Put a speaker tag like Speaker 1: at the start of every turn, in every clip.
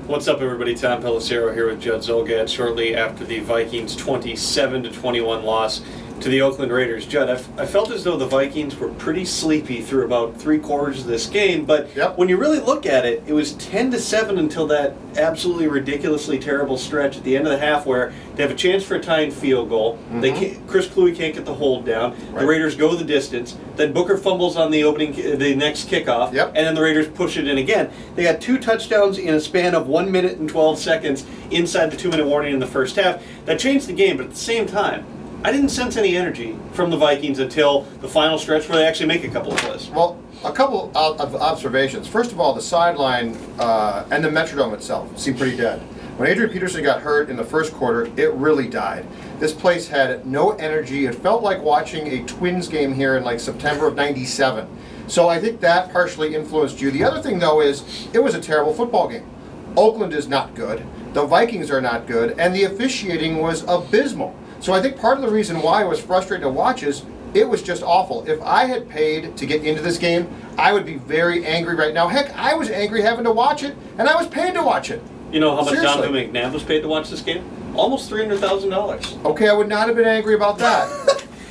Speaker 1: What's up, everybody? Tom Pelissero here with Judd Zulgad shortly after the Vikings' 27-21 loss to the Oakland Raiders. Judd, I felt as though the Vikings were pretty sleepy through about 3/4 of this game, but when you really look at it, it was 10-7 until that absolutely ridiculously terrible stretch at the end of the half where they have a chance for a tying field goal. Chris Kluwe can't get the hold down. The Raiders go the distance. Then Booker fumbles on the next kickoff, and then the Raiders push it in again. They got 2 touchdowns in a span of 1 minute and 12 seconds inside the 2-minute warning in the first half. That changed the game, but at the same time, I didn't sense any energy from the Vikings until the final stretch where they actually make a couple of plays.
Speaker 2: Well, a couple of observations. First of all, the sideline and the Metrodome itself seemed pretty dead. When Adrian Peterson got hurt in the first quarter, it really died. This place had no energy. It felt like watching a Twins game here in like September of '97. So I think that partially influenced you. The other thing, though, is it was a terrible football game. Oakland is not good. The Vikings are not good. And the officiating was abysmal. So I think part of the reason why I was frustrated to watch is it was just awful. If I had paid to get into this game, I would be very angry right now. Heck, I was angry having to watch it, and I was paid to watch it.
Speaker 1: You know how much Donovan McNabb was paid to watch this game? Almost $300,000.
Speaker 2: Okay, I would not have been angry about that.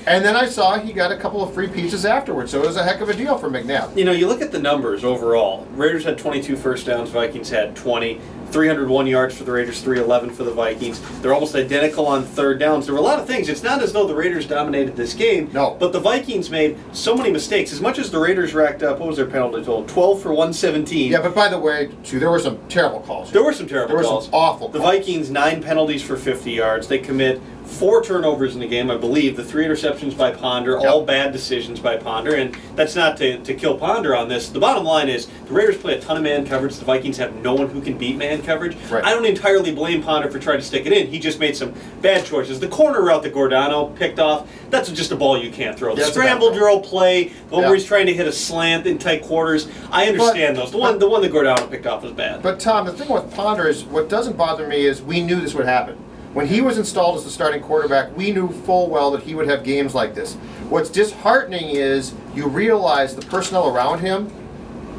Speaker 2: And then I saw he got a couple of free pizzas afterwards, so it was a heck of a deal for McNabb.
Speaker 1: You know, you look at the numbers overall. Raiders had 22 first downs, Vikings had 20. 301 yards for the Raiders, 311 for the Vikings. They're almost identical on third downs. There were a lot of things. It's not as though the Raiders dominated this game, but the Vikings made so many mistakes. As much as the Raiders racked up, what was their penalty total? 12 for 117.
Speaker 2: Yeah, but by the way, too, there were some terrible calls.
Speaker 1: There were some terrible calls.
Speaker 2: There were some awful calls.
Speaker 1: The Vikings, 9 penalties for 50 yards. They commit 4 turnovers in the game, I believe. The 3 interceptions by Ponder, all bad decisions by Ponder. And that's not to kill Ponder on this. The bottom line is the Raiders play a ton of man coverage. The Vikings have no one who can beat man coverage. I don't entirely blame Ponder for trying to stick it in. He just made some bad choices. The corner route that Giordano picked off, that's just a ball you can't throw. The scramble drill play, the one where he's trying to hit a slant in tight quarters, I understand those. The one that Giordano picked off was bad.
Speaker 2: But Tom, the thing with Ponder is, what doesn't bother me is we knew this would happen. When he was installed as the starting quarterback, we knew full well that he would have games like this. What's disheartening is you realize the personnel around him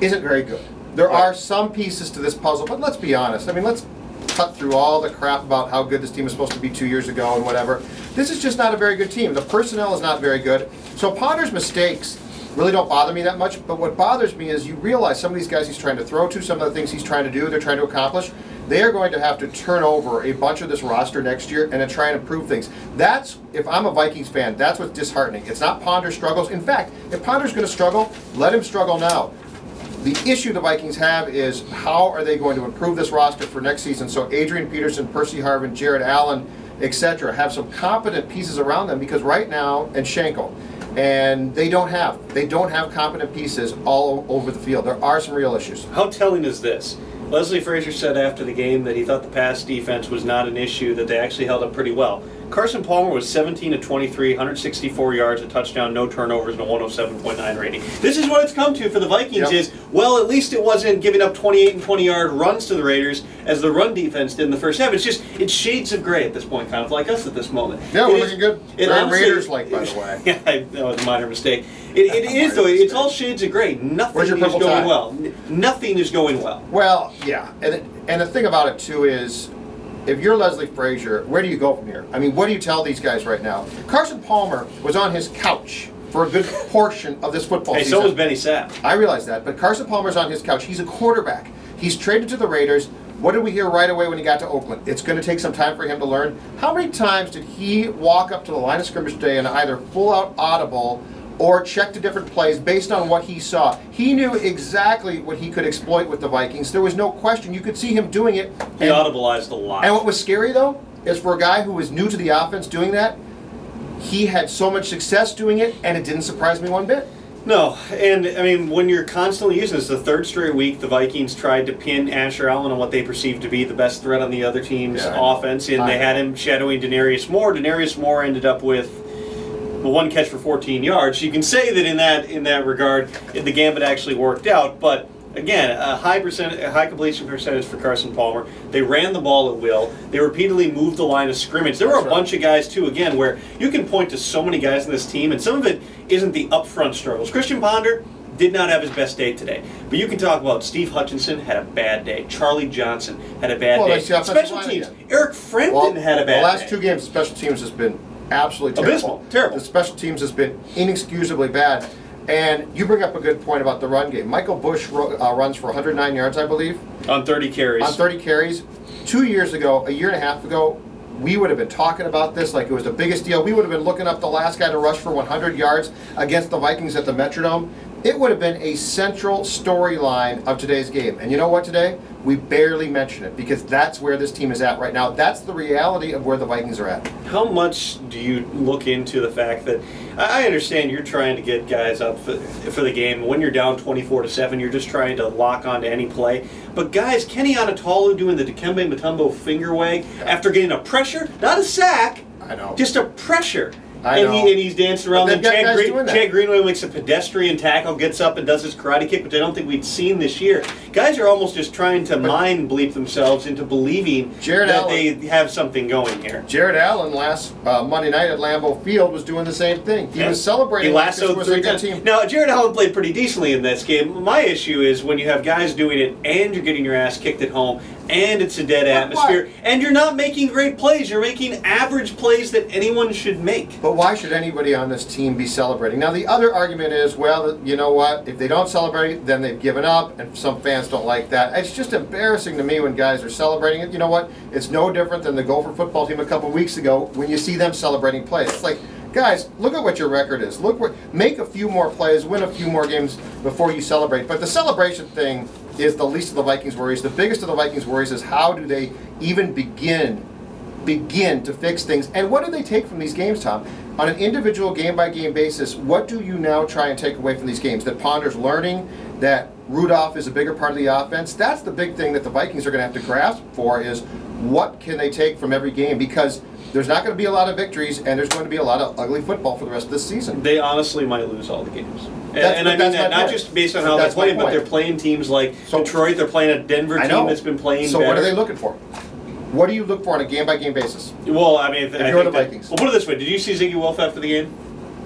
Speaker 2: isn't very good. There are some pieces to this puzzle, but let's be honest. I mean, let's cut through all the crap about how good this team was supposed to be 2 years ago and whatever. This is just not a very good team. The personnel is not very good. So Ponder's mistakes really don't bother me that much, but what bothers me is you realize some of these guys he's trying to throw to, some of the things he's trying to do, they're trying to accomplish, they are going to have to turn over a bunch of this roster next year and to try and improve things. That's, if I'm a Vikings fan, that's what's disheartening. It's not Ponder's struggles. In fact, if Ponder's going to struggle, let him struggle now. The issue the Vikings have is how are they going to improve this roster for next season so Adrian Peterson, Percy Harvin, Jared Allen, etc. have some competent pieces around them, because right now, and Schenkel, and they don't have competent pieces all over the field. There are some real issues.
Speaker 1: How telling is this? Leslie Frazier said after the game that he thought the pass defense was not an issue, that they actually held up pretty well. Carson Palmer was 17 of 23, 164 yards, a touchdown, no turnovers, and a 107.9 rating. This is what it's come to for the Vikings is, well, at least it wasn't giving up 28 and 20-yard runs to the Raiders as the run defense did in the first half. It's shades of gray at this point, kind of like us at this moment.
Speaker 2: Yeah, we're looking good. Very Raiders-like, by the way.
Speaker 1: Yeah, that was a minor mistake. It is, though. It's all shades of gray. Nothing is going well. Nothing is going well.
Speaker 2: Well, yeah. And the thing about it, too, is if you're Leslie Frazier, where do you go from here? I mean, what do you tell these guys right now? Carson Palmer was on his couch for a good portion of this football season.
Speaker 1: So was Benny Sapp.
Speaker 2: I realize that, but Carson Palmer's on his couch. He's a quarterback. He's traded to the Raiders. What did we hear right away when he got to Oakland? It's going to take some time for him to learn. How many times did he walk up to the line of scrimmage today and either pull out audible or check the different plays based on what he saw? He knew exactly what he could exploit with the Vikings. There was no question. You could see him doing it.
Speaker 1: He audibilized a lot.
Speaker 2: And what was scary, though, is for a guy who was new to the offense doing that, he had so much success doing it, and it didn't surprise me one bit.
Speaker 1: No, and I mean, when you're constantly using this, the 3rd straight week, the Vikings tried to pin Asher Allen on what they perceived to be the best threat on the other team's offense, and they had him shadowing Denarius Moore. Denarius Moore ended up with 1 catch for 14 yards. You can say that in that regard, the gambit actually worked out, but again, a high completion percentage for Carson Palmer. They ran the ball at will. They repeatedly moved the line of scrimmage. There were a bunch of guys, too, again, where you can point to so many guys in this team, and some of it isn't the upfront struggles. Christian Ponder, did not have his best day today. But you can talk about Steve Hutchinson had a bad day. Charlie Johnson had a bad day. Special teams. Eric Frampton had a bad day.
Speaker 2: The last 2 games, special teams has been absolutely terrible.
Speaker 1: Abysmal. Terrible.
Speaker 2: The special teams has been inexcusably bad. And you bring up a good point about the run game. Michael Bush runs for 109 yards, I believe.
Speaker 1: On 30 carries.
Speaker 2: On 30 carries. 2 years ago, a year and a half ago, we would have been talking about this like it was the biggest deal. We would have been looking up the last guy to rush for 100 yards against the Vikings at the Metrodome. It would have been a central storyline of today's game. And you know what today? We barely mention it because that's where this team is at right now. That's the reality of where the Vikings are at.
Speaker 1: How much do you look into the fact that I understand you're trying to get guys up for the game. When you're down 24-7, you're just trying to lock on to any play. But guys, Kenny Anatalu doing the Dikembe Mutombo finger wag after getting a pressure, not a sack,
Speaker 2: I know,
Speaker 1: just a pressure.
Speaker 2: And
Speaker 1: he's dancing around.
Speaker 2: Then
Speaker 1: Chad Greenway makes a pedestrian tackle, gets up and does his karate kick, which I don't think we'd seen this year. Guys are almost just trying to mind bleep themselves into believing that they have something going here.
Speaker 2: Jared Allen last Monday night at Lambeau Field was doing the same thing. He was celebrating.
Speaker 1: He lassoed 3 times. Now, Jared Allen played pretty decently in this game. My issue is when you have guys doing it and you're getting your ass kicked at home and it's a dead atmosphere and you're not making great plays. You're making average plays that anyone should make.
Speaker 2: But why should anybody on this team be celebrating? Now, the other argument is, well, you know what? If they don't celebrate, then they've given up, and some fans don't like that. It's just embarrassing to me when guys are celebrating it. You know what? It's no different than the Gopher football team a couple weeks ago when you see them celebrating plays. It's like, guys, look at what your record is. Make a few more plays, win a few more games before you celebrate. But the celebration thing is the least of the Vikings' worries. The biggest of the Vikings' worries is how do they even begin to fix things. And what do they take from these games, Tom? On an individual game-by-game basis, what do you now try and take away from these games? That Ponder's learning, that Rudolph is a bigger part of the offense? That's the big thing that the Vikings are going to have to grasp for is what can they take from every game? Because there's not going to be a lot of victories, and there's going to be a lot of ugly football for the rest of this season.
Speaker 1: They honestly might lose all the games. And I mean that not just based on how they're playing, but they're playing teams like Detroit. They're playing a Denver team that's been playing better.
Speaker 2: What are they looking for? What do you look for on a game-by-game basis?
Speaker 1: Well, I mean,
Speaker 2: if you're the Vikings.
Speaker 1: Well, put it this way. Did you see Ziggy Wolf after the game?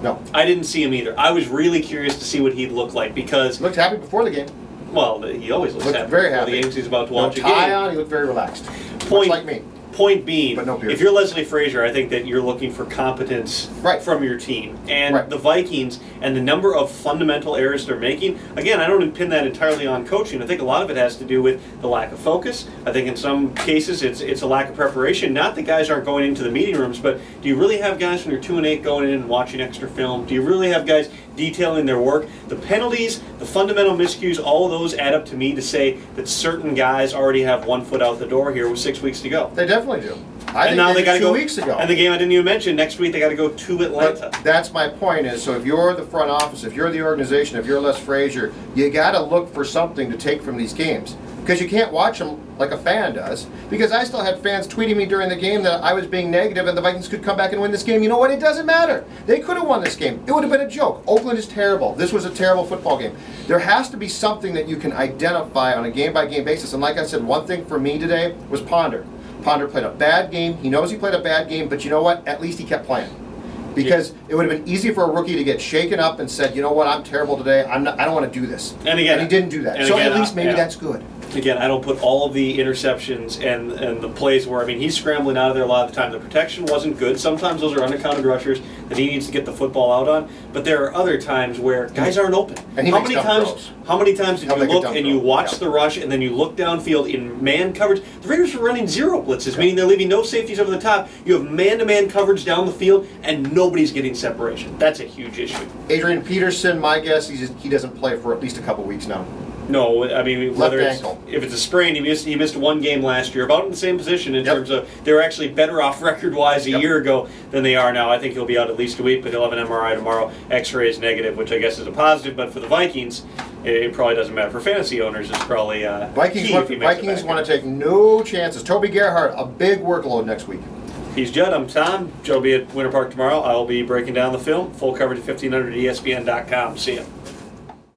Speaker 2: No.
Speaker 1: I didn't see him either. I was really curious to see what he'd look like because...
Speaker 2: He looked happy before the game.
Speaker 1: Well, he always looks happy
Speaker 2: very
Speaker 1: before
Speaker 2: happy.
Speaker 1: the games he's about to watch a game.
Speaker 2: Tie on, he looked very relaxed. Much like me.
Speaker 1: Point being,
Speaker 2: but no beard.
Speaker 1: If you're Leslie Frazier, I think that you're looking for competence from your team. And the Vikings and the number of fundamental errors they're making, again, I don't pin that entirely on coaching. I think a lot of it has to do with the lack of focus. I think in some cases it's a lack of preparation. Not that guys aren't going into the meeting rooms, but do you really have guys when you're 2-8 going in and watching extra film? Do you really have guys detailing their work? The penalties, the fundamental miscues, all of those add up to me to say that certain guys already have 1 foot out the door here with 6 weeks to go.
Speaker 2: They definitely do.
Speaker 1: And now they got to go
Speaker 2: 2 weeks ago.
Speaker 1: And the game I didn't even mention, next week they got to go to Atlanta.
Speaker 2: But that's my point is, so if you're the front office, if you're the organization, if you're Les Frazier, you got to look for something to take from these games. Because you can't watch them like a fan does. Because I still had fans tweeting me during the game that I was being negative and the Vikings could come back and win this game. You know what? It doesn't matter. They could have won this game. It would have been a joke. Oakland is terrible. This was a terrible football game. There has to be something that you can identify on a game-by-game basis. And like I said, one thing for me today was Ponder. Ponder played a bad game. He knows he played a bad game, but you know what? At least he kept playing. Because it would have been easy for a rookie to get shaken up and said, you know what, I'm terrible today. I don't want to do this.
Speaker 1: And again,
Speaker 2: he didn't do that. So at least maybe that's good.
Speaker 1: Again, I don't put all of the interceptions and the plays where, I mean, he's scrambling out of there a lot of the time. The protection wasn't good. Sometimes those are undercounted rushers that he needs to get the football out on. But there are other times where guys aren't open.
Speaker 2: And how many
Speaker 1: times did you look and you watch the rush and then you look downfield in man coverage? The Raiders were running 0 blitzes, meaning they're leaving no safeties over the top. You have man-to-man coverage down the field and nobody's getting separation. That's a huge issue.
Speaker 2: Adrian Peterson, my guess, he doesn't play for at least a couple weeks now.
Speaker 1: No, I mean, whether if it's a sprain, he missed 1 game last year, about in the same position in terms of they were actually better off record-wise a year ago than they are now. I think he'll be out at least a week, but he'll have an MRI tomorrow. X-ray is negative, which I guess is a positive, but for the Vikings, it probably doesn't matter. For fantasy owners, it's probably
Speaker 2: Vikings want to take no chances. Toby Gerhardt, a big workload next week.
Speaker 1: He's Judd. I'm Tom. Joe will be at Winter Park tomorrow. I'll be breaking down the film. Full coverage at 1500 ESPN.com. See ya.